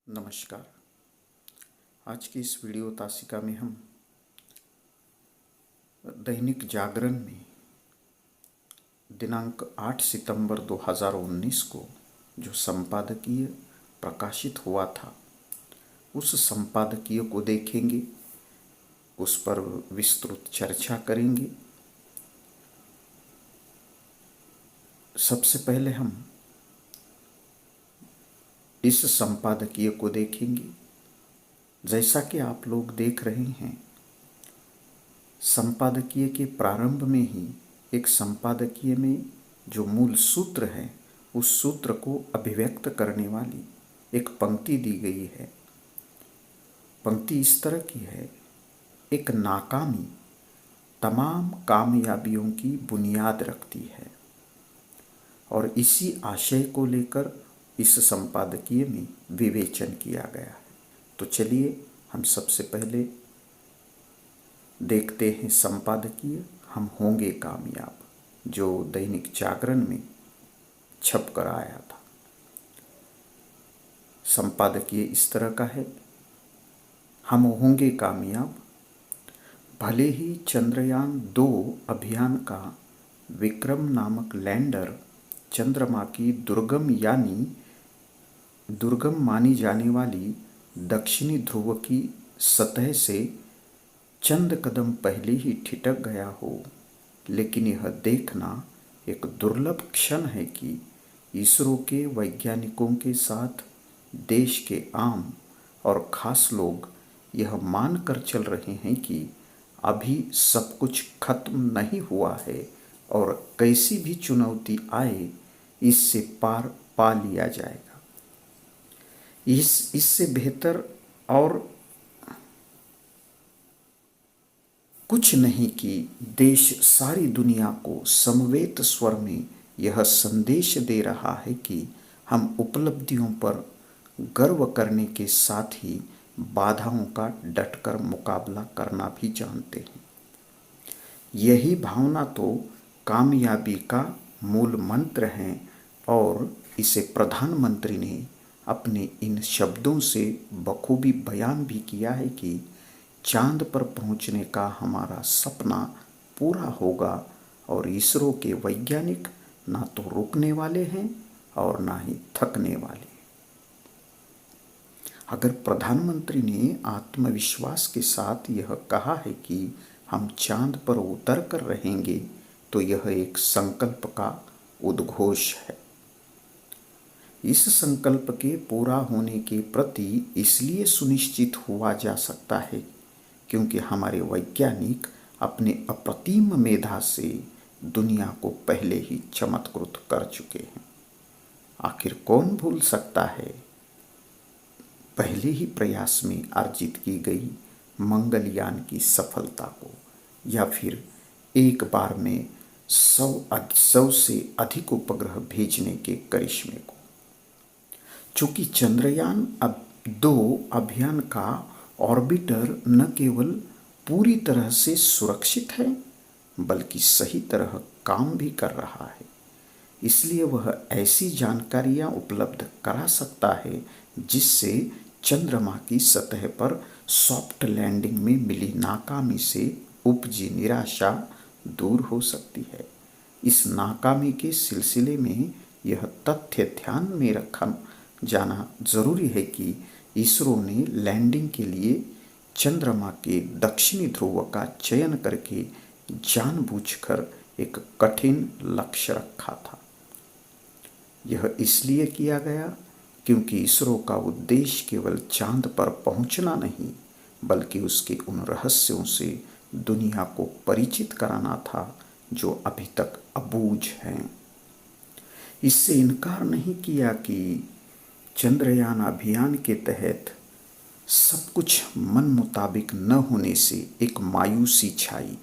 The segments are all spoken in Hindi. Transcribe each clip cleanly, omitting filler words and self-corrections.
नमस्कार। आज की इस वीडियो तासिका में हम दैनिक जागरण में दिनांक 8 सितंबर 2019 को जो संपादकीय प्रकाशित हुआ था उस संपादकीय को देखेंगे, उस पर विस्तृत चर्चा करेंगे। सबसे पहले हम इस संपादकीय को देखेंगे। जैसा कि आप लोग देख रहे हैं, संपादकीय के प्रारंभ में ही एक संपादकीय में जो मूल सूत्र है उस सूत्र को अभिव्यक्त करने वाली एक पंक्ति दी गई है। पंक्ति इस तरह की है: एक नाकामी तमाम कामयाबियों की बुनियाद रखती है। और इसी आशय को लेकर इस संपादकीय में विवेचन किया गया है। तो चलिए हम सबसे पहले देखते हैं संपादकीय हम होंगे कामयाब, जो दैनिक जागरण में छप कर आया था। संपादकीय इस तरह का है: हम होंगे कामयाब, भले ही चंद्रयान 2 अभियान का विक्रम नामक लैंडर चंद्रमा की दुर्गम मानी जाने वाली दक्षिणी ध्रुव की सतह से चंद कदम पहले ही ठिठक गया हो। लेकिन यह देखना एक दुर्लभ क्षण है कि इसरो के वैज्ञानिकों के साथ देश के आम और खास लोग यह मानकर चल रहे हैं कि अभी सब कुछ खत्म नहीं हुआ है और कैसी भी चुनौती आए इससे पार पा लिया जाएगा। इससे बेहतर और कुछ नहीं कि देश सारी दुनिया को समवेत स्वर में यह संदेश दे रहा है कि हम उपलब्धियों पर गर्व करने के साथ ही बाधाओं का डटकर मुकाबला करना भी जानते हैं। यही भावना तो कामयाबी का मूल मंत्र है और इसे प्रधानमंत्री ने अपने इन शब्दों से बखूबी बयान भी किया है कि चांद पर पहुंचने का हमारा सपना पूरा होगा और इसरो के वैज्ञानिक ना तो रुकने वाले हैं और ना ही थकने वाले। अगर प्रधानमंत्री ने आत्मविश्वास के साथ यह कहा है कि हम चांद पर उतर कर रहेंगे, तो यह एक संकल्प का उद्घोष है। इस संकल्प के पूरा होने के प्रति इसलिए सुनिश्चित हुआ जा सकता है क्योंकि हमारे वैज्ञानिक अपने अप्रतिम मेधा से दुनिया को पहले ही चमत्कृत कर चुके हैं। आखिर कौन भूल सकता है पहले ही प्रयास में अर्जित की गई मंगलयान की सफलता को, या फिर एक बार में 100 से अधिक उपग्रह भेजने के करिश्मे को। चूंकि चंद्रयान 2 अभियान का ऑर्बिटर न केवल पूरी तरह से सुरक्षित है बल्कि सही तरह काम भी कर रहा है, इसलिए वह ऐसी जानकारियां उपलब्ध करा सकता है जिससे चंद्रमा की सतह पर सॉफ्ट लैंडिंग में मिली नाकामी से उपजी निराशा दूर हो सकती है। इस नाकामी के सिलसिले में यह तथ्य ध्यान में रखा जाना जरूरी है कि इसरो ने लैंडिंग के लिए चंद्रमा के दक्षिणी ध्रुव का चयन करके जानबूझकर एक कठिन लक्ष्य रखा था। यह इसलिए किया गया क्योंकि इसरो का उद्देश्य केवल चांद पर पहुंचना नहीं बल्कि उसके उन रहस्यों से दुनिया को परिचित कराना था जो अभी तक अबूझ हैं। इससे इनकार नहीं किया कि चंद्रयान अभियान के तहत सब कुछ मन मुताबिक न होने से एक मायूसी छाई,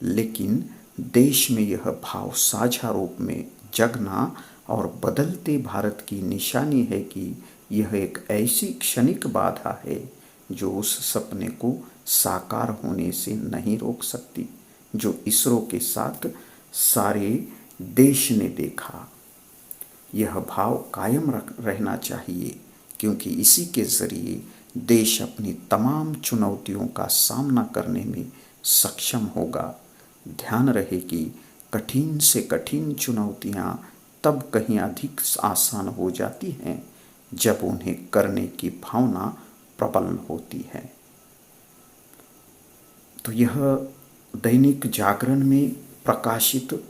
लेकिन देश में यह भाव साझा रूप में जगना और बदलते भारत की निशानी है कि यह एक ऐसी क्षणिक बाधा है जो उस सपने को साकार होने से नहीं रोक सकती जो इसरो के साथ सारे देश ने देखा। यह भाव कायम रहना चाहिए क्योंकि इसी के जरिए देश अपनी तमाम चुनौतियों का सामना करने में सक्षम होगा। ध्यान रहे कि कठिन से कठिन चुनौतियां तब कहीं अधिक आसान हो जाती हैं जब उन्हें करने की भावना प्रबल होती है। तो यह दैनिक जागरण में प्रकाशित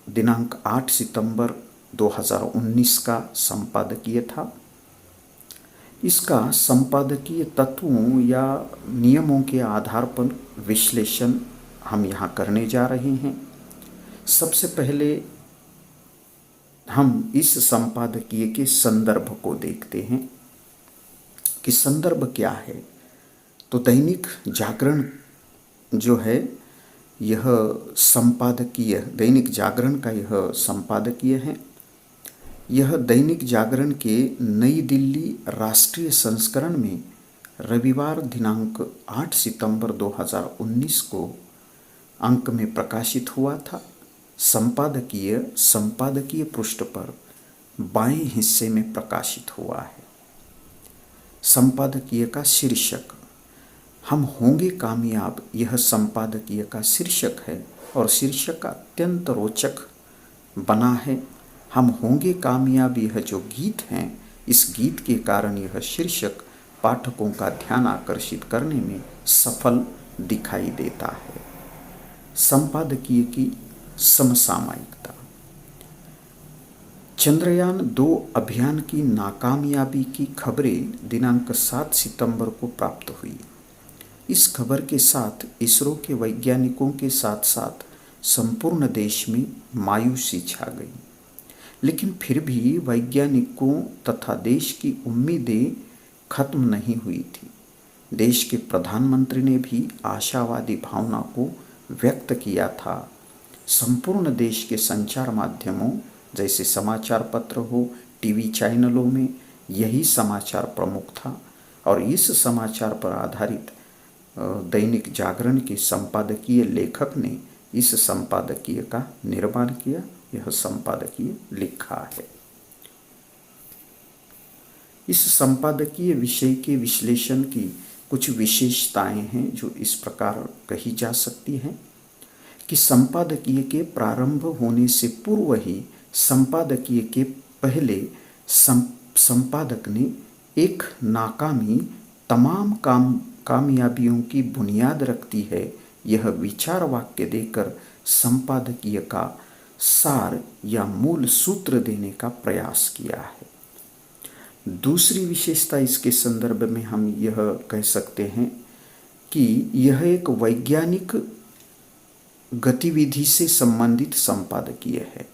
दिनांक 8 सितंबर 2019 का संपादकीय था। इसका संपादकीय तत्वों या नियमों के आधार पर विश्लेषण हम यहाँ करने जा रहे हैं। सबसे पहले हम इस संपादकीय के संदर्भ को देखते हैं कि संदर्भ क्या है। तो दैनिक जागरण जो है, यह संपादकीय दैनिक जागरण का यह संपादकीय है। यह दैनिक जागरण के नई दिल्ली राष्ट्रीय संस्करण में रविवार दिनांक 8 सितंबर 2019 को अंक में प्रकाशित हुआ था। संपादकीय पृष्ठ पर बाएं हिस्से में प्रकाशित हुआ है। संपादकीय का शीर्षक हम होंगे कामयाब, यह संपादकीय का शीर्षक है और शीर्षक अत्यंत रोचक बना है। हम होंगे कामयाब यह जो गीत हैं, इस गीत के कारण यह शीर्षक पाठकों का ध्यान आकर्षित करने में सफल दिखाई देता है। संपादकीय की समसामयिकता। चंद्रयान 2 अभियान की नाकामयाबी की खबरें दिनांक 7 सितंबर को प्राप्त हुई। इस खबर के साथ इसरो के वैज्ञानिकों के साथ साथ संपूर्ण देश में मायूसी छा गई। लेकिन फिर भी वैज्ञानिकों तथा देश की उम्मीदें खत्म नहीं हुई थी। देश के प्रधानमंत्री ने भी आशावादी भावना को व्यक्त किया था। संपूर्ण देश के संचार माध्यमों जैसे समाचार पत्र हो, टीवी चैनलों में यही समाचार प्रमुख था और इस समाचार पर आधारित दैनिक जागरण के संपादकीय लेखक ने इस संपादकीय का निर्माण किया। यह संपादकीय लिखा है। इस संपादकीय विषय के विश्लेषण की कुछ विशेषताएं हैं जो इस प्रकार कही जा सकती हैं कि संपादकीय के प्रारंभ होने से पूर्व ही संपादकीय के पहले संपादक ने एक नाकामी तमाम कामयाबियों की बुनियाद रखती है, यह विचार वाक्य देकर संपादकीय का सार या मूल सूत्र देने का प्रयास किया है। दूसरी विशेषता इसके संदर्भ में हम यह कह सकते हैं कि यह एक वैज्ञानिक गतिविधि से संबंधित संपादकीय है।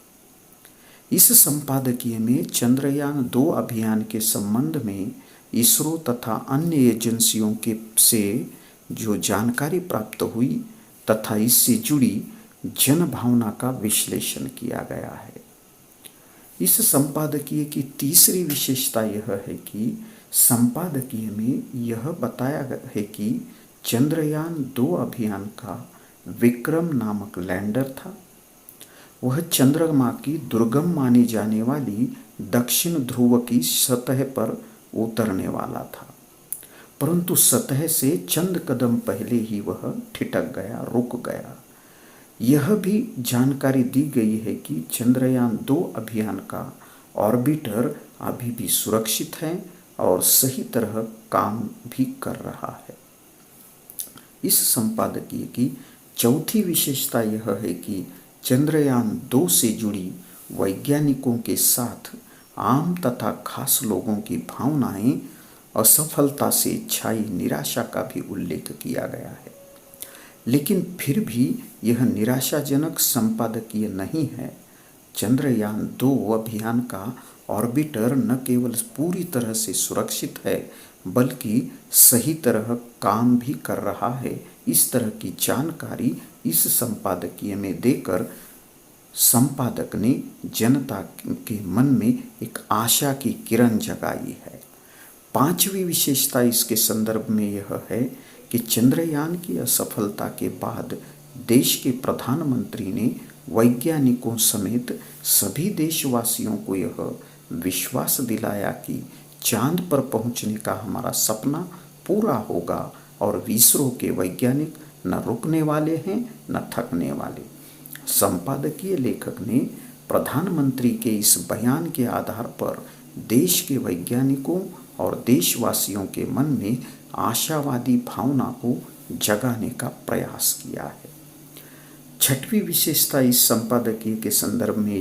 इस संपादकीय में चंद्रयान 2 अभियान के संबंध में इसरो तथा अन्य एजेंसियों के से जो जानकारी प्राप्त हुई तथा इससे जुड़ी जनभावना का विश्लेषण किया गया है। इस संपादकीय की तीसरी विशेषता यह है कि संपादकीय में यह बताया है कि चंद्रयान 2 अभियान का विक्रम नामक लैंडर था। वह चंद्रमा की दुर्गम मानी जाने वाली दक्षिण ध्रुव की सतह पर उतरने वाला था, परंतु सतह से चंद कदम पहले ही वह ठिठक गया, रुक गया। यह भी जानकारी दी गई है कि चंद्रयान 2 अभियान का ऑर्बिटर अभी भी सुरक्षित है और सही तरह काम भी कर रहा है। इस संपादकीय की चौथी विशेषता यह है कि चंद्रयान 2 से जुड़ी वैज्ञानिकों के साथ आम तथा खास लोगों की भावनाएं, असफलता से छाई निराशा का भी उल्लेख किया गया है। लेकिन फिर भी यह निराशाजनक संपादकीय नहीं है। चंद्रयान 2 अभियान का ऑर्बिटर न केवल पूरी तरह से सुरक्षित है बल्कि सही तरह काम भी कर रहा है। इस तरह की जानकारी इस संपादकीय में देकर संपादक ने जनता के मन में एक आशा की किरण जगाई है। पांचवी विशेषता इसके संदर्भ में यह है कि चंद्रयान की असफलता के बाद देश के प्रधानमंत्री ने वैज्ञानिकों समेत सभी देशवासियों को यह विश्वास दिलाया कि चांद पर पहुंचने का हमारा सपना पूरा होगा और विसरो के वैज्ञानिक न रुकने वाले हैं न थकने वाले। संपादकीय लेखक ने प्रधानमंत्री के इस बयान के आधार पर देश के वैज्ञानिकों और देशवासियों के मन में आशावादी भावना को जगाने का प्रयास किया है। छठवीं विशेषता इस संपादकीय के संदर्भ में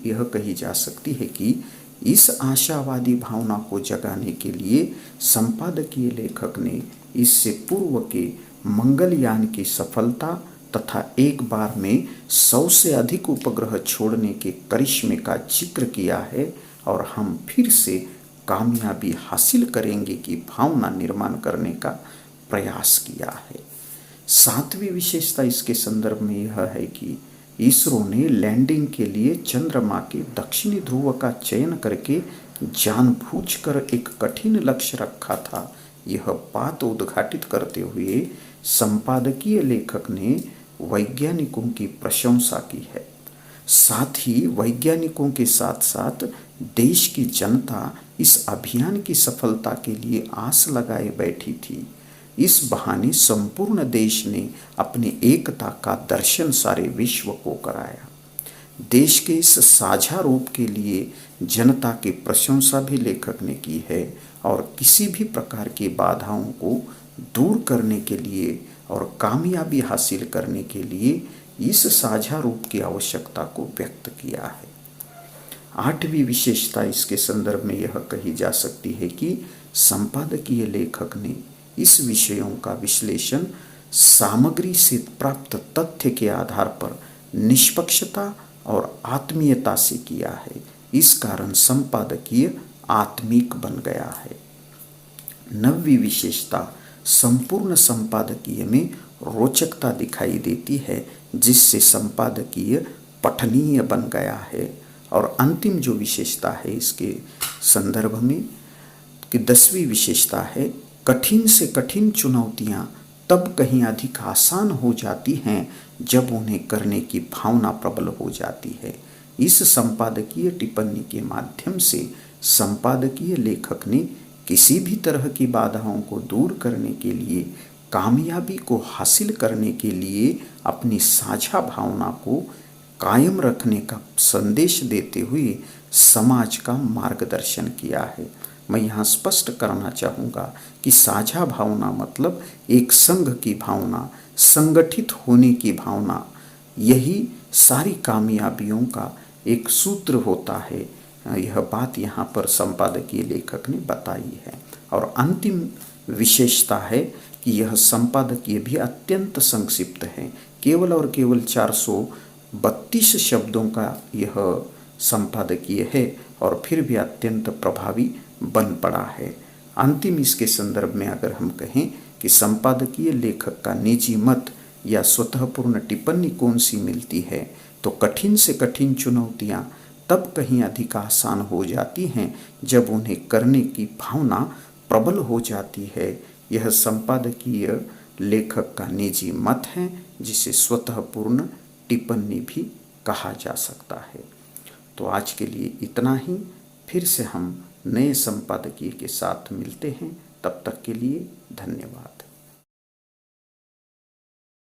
यह कही जा सकती है कि इस आशावादी भावना को जगाने के लिए संपादकीय लेखक ने इससे पूर्व के मंगलयान की सफलता तथा एक बार में 100 से अधिक उपग्रह छोड़ने के करिश्मे का जिक्र किया है और हम फिर से कामयाबी हासिल करेंगे की भावना निर्माण करने का प्रयास किया है। सातवीं विशेषता इसके संदर्भ में यह है कि इसरो ने लैंडिंग के लिए चंद्रमा के दक्षिणी ध्रुव का चयन करके जानबूझकर एक कठिन लक्ष्य रखा था। यह बात उद्घाटित करते हुए संपादकीय लेखक ने वैज्ञानिकों की प्रशंसा की है। साथ ही वैज्ञानिकों के साथ साथ देश की जनता इस अभियान की सफलता के लिए आस लगाए बैठी थी। इस बहाने संपूर्ण देश ने अपनी एकता का दर्शन सारे विश्व को कराया। देश के इस साझा रूप के लिए जनता की प्रशंसा भी लेखक ने की है और किसी भी प्रकार की बाधाओं को दूर करने के लिए और कामयाबी हासिल करने के लिए इस साझा रूप की आवश्यकता को व्यक्त किया है। आठवीं विशेषता इसके संदर्भ में यह कही जा सकती है कि संपादकीय लेखक ने इस विषयों का विश्लेषण सामग्री से प्राप्त तथ्य के आधार पर निष्पक्षता और आत्मीयता से किया है। इस कारण संपादकीय आत्मिक बन गया है। नवीं विशेषता संपूर्ण संपादकीय में रोचकता दिखाई देती है, जिससे संपादकीय पठनीय बन गया है। और अंतिम जो विशेषता है इसके संदर्भ में कि 10वीं विशेषता है, कठिन से कठिन चुनौतियां तब कहीं अधिक आसान हो जाती हैं जब उन्हें करने की भावना प्रबल हो जाती है। इस संपादकीय टिप्पणी के माध्यम से संपादकीय लेखक ने किसी भी तरह की बाधाओं को दूर करने के लिए, कामयाबी को हासिल करने के लिए अपनी साझा भावना को कायम रखने का संदेश देते हुए समाज का मार्गदर्शन किया है। मैं यहाँ स्पष्ट करना चाहूँगा कि साझा भावना मतलब एक संघ की भावना, संगठित होने की भावना, यही सारी कामयाबियों का एक सूत्र होता है। यह बात यहाँ पर संपादकीय लेखक ने बताई है। और अंतिम विशेषता है कि यह संपादकीय भी अत्यंत संक्षिप्त है। केवल और केवल 432 शब्दों का यह संपादकीय है और फिर भी अत्यंत प्रभावी बन पड़ा है। अंतिम इसके संदर्भ में अगर हम कहें कि संपादकीय लेखक का निजी मत या स्वतःपूर्ण टिप्पणी कौन सी मिलती है, तो कठिन से कठिन चुनौतियां तब कहीं अधिक आसान हो जाती हैं जब उन्हें करने की भावना प्रबल हो जाती है। यह संपादकीय लेखक का निजी मत है, जिसे स्वतःपूर्ण टिप्पणी भी कहा जा सकता है। तो आज के लिए इतना ही। फिर से हम नए संपादकीय के साथ मिलते हैं। तब तक के लिए धन्यवाद।